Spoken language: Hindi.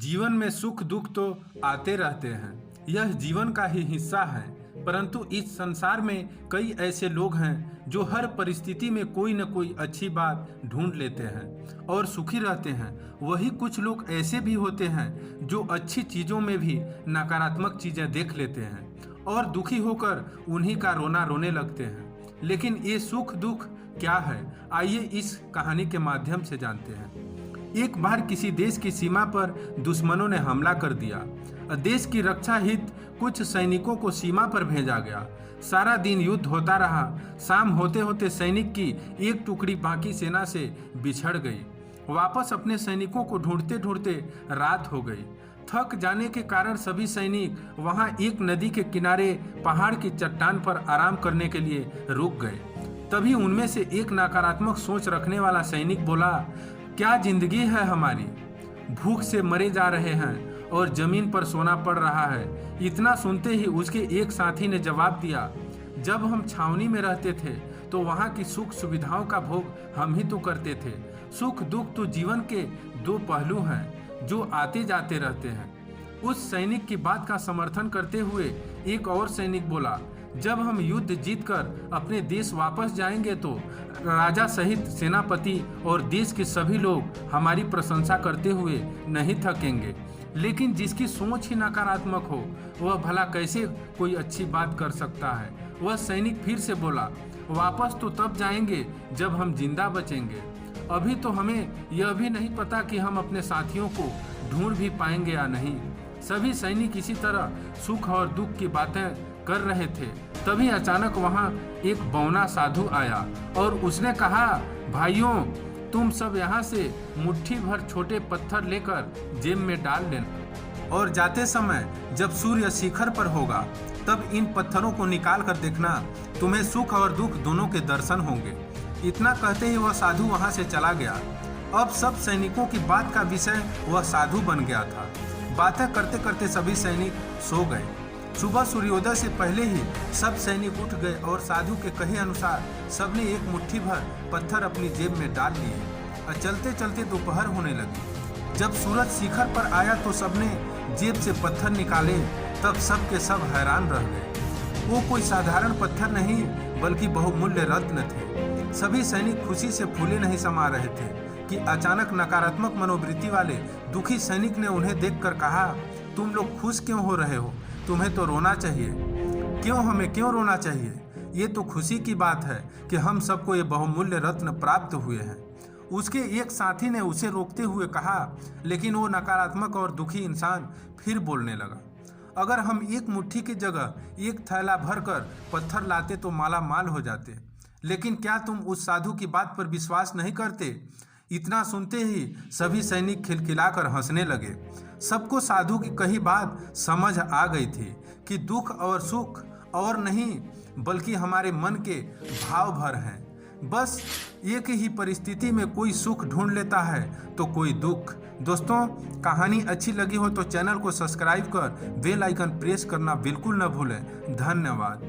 जीवन में सुख दुख तो आते रहते हैं, यह जीवन का ही हिस्सा है। परंतु इस संसार में कई ऐसे लोग हैं जो हर परिस्थिति में कोई न कोई अच्छी बात ढूंढ लेते हैं और सुखी रहते हैं। वही कुछ लोग ऐसे भी होते हैं जो अच्छी चीज़ों में भी नकारात्मक चीज़ें देख लेते हैं और दुखी होकर उन्हीं का रोना रोने लगते हैं। लेकिन ये सुख दुख क्या है, आइए इस कहानी के माध्यम से जानते हैं। एक बार किसी देश की सीमा पर दुश्मनों ने हमला कर दिया। देश की रक्षा हित कुछ सैनिकों को सीमा पर भेजा गया। सारा दिन युद्ध होता रहा। शाम होते होते सैनिक की एक टुकड़ी बाकी सेना से बिछड़ गई। वापस अपने सैनिकों को ढूंढते ढूंढते रात हो गई। थक जाने के कारण सभी सैनिक वहां एक नदी के किनारे पहाड़ की चट्टान पर आराम करने के लिए रुक गए। तभी उनमें से एक नकारात्मक सोच रखने वाला सैनिक बोला, क्या जिंदगी है हमारी, भूख से मरे जा रहे हैं और जमीन पर सोना पड़ रहा है। इतना सुनते ही उसके एक साथी ने जवाब दिया, जब हम छावनी में रहते थे तो वहाँ की सुख सुविधाओं का भोग हम ही तो करते थे। सुख दुख तो जीवन के दो पहलू हैं जो आते जाते रहते हैं। उस सैनिक की बात का समर्थन करते हुए एक और सैनिक बोला, जब हम युद्ध जीतकर अपने देश वापस जाएंगे तो राजा सहित सेनापति और देश के सभी लोग हमारी प्रशंसा करते हुए नहीं थकेंगे। लेकिन जिसकी सोच ही नकारात्मक हो वह भला कैसे कोई अच्छी बात कर सकता है। वह सैनिक फिर से बोला, वापस तो तब जाएंगे जब हम जिंदा बचेंगे। अभी तो हमें यह भी नहीं पता कि हम अपने साथियों को ढूंढ भी पाएंगे या नहीं। सभी सैनिक इसी तरह सुख और दुख की बातें कर रहे थे। तभी अचानक वहां एक बौना साधु आया और उसने कहा, भाइयों तुम सब यहाँ से मुट्ठी भर छोटे पत्थर लेकर जेब में डाल लेना और जाते समय जब सूर्य शिखर पर होगा तब इन पत्थरों को निकाल कर देखना, तुम्हें सुख और दुख दोनों के दर्शन होंगे। इतना कहते ही वह साधु वहाँ से चला गया। अब सब सैनिकों की बात का विषय वह साधु बन गया था। बातें करते करते सभी सैनिक सो गए। सुबह सूर्योदय से पहले ही सब सैनिक उठ गए और साधु के कहे अनुसार सबने एक मुट्ठी भर पत्थर अपनी जेब में डाल लिए और चलते चलते दोपहर होने लगी। जब सूरज शिखर पर आया तो सबने जेब से पत्थर निकाले। तब सब के सब हैरान रह गए। वो कोई साधारण पत्थर नहीं बल्कि बहुमूल्य रत्न थे। सभी सैनिक खुशी से फूले नहीं समा रहे थे कि अचानक नकारात्मक मनोवृत्ति वाले दुखी सैनिक ने उन्हें देखकर कहा, तुम लोग खुश क्यों हो रहे हो, तुम्हें तो रोना चाहिए। क्यों, हमें क्यों रोना चाहिए? ये तो खुशी की बात है कि हम सबको ये बहुमूल्य रत्न प्राप्त हुए हैं। उसके एक साथी ने उसे रोकते हुए कहा, लेकिन वो नकारात्मक और दुखी इंसान फिर बोलने लगा, अगर हम एक मुट्ठी की जगह एक थैला भरकर पत्थर लाते तो माला माल हो जाते। लेकिन क्या तुम उस साधु की बात पर विश्वास नहीं करते? इतना सुनते ही सभी सैनिक खिलखिलाकर हंसने लगे। सबको साधु की कही बात समझ आ गई थी कि दुख और सुख और नहीं बल्कि हमारे मन के भाव भर हैं। बस एक ही परिस्थिति में कोई सुख ढूंढ लेता है तो कोई दुख। दोस्तों, कहानी अच्छी लगी हो तो चैनल को सब्सक्राइब कर बेल आइकन प्रेस करना बिल्कुल न भूलें। धन्यवाद।